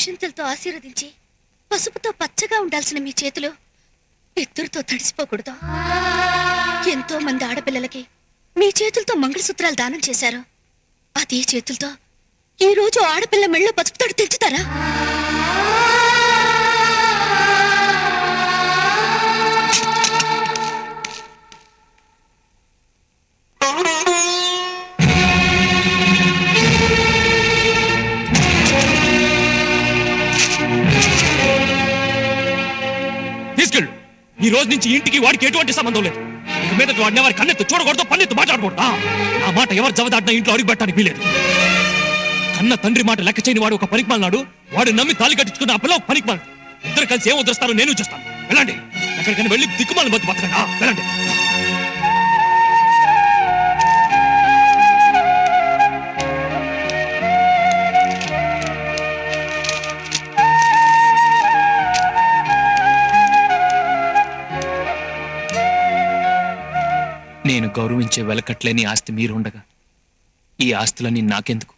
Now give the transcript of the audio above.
అక్షింతలతో ఆశీర్వదించి పసుపుతో పచ్చగా ఉండాల్సిన మీ చేతులు ఎత్తురుతో తడిసిపోకూడదు. ఎంతో మంది ఆడపిల్లలకి మీ చేతులతో మంగళసూత్రాలు దానం చేశారు. అదే చేతులతో ఈ రోజు ఆడపిల్ల మెళ్ళో పసుపుతాడు తెంచుతారా? తీసుకెళ్ళు. ఈ రోజు నుంచి ఇంటికి వాడికి ఎటువంటి సంబంధం లేదు. ఇక మీద వాడిని ఎవరి కన్నెత్తు చూడకూడదు, పన్నెత్తు మాట్లాడకూడదు. నా మాట ఎవరు జవదాటినా ఇంట్లో అడుగు పెట్టడానికి వీలేదు. కన్న తండ్రి మాట లెక్క చేయని వాడు ఒక పనికిమాలినాడు. వాడు నమ్మి తాలి కట్టించుకున్న ఆ పిల్ల ఒక పనికిమాలి. ఇద్దరు కలిసి ఏం వదిలేస్తారో నేను చూస్తాను. వెళ్ళండి, ఎక్కడికైనా వెళ్ళి దిక్కుమాలను బతి బతకండి. వెళ్ళండి. నేను గౌరవించే వెలకట్లేని ఆస్తి మీరుండగా ఈ ఆస్తులన్నీ నాకెందుకు?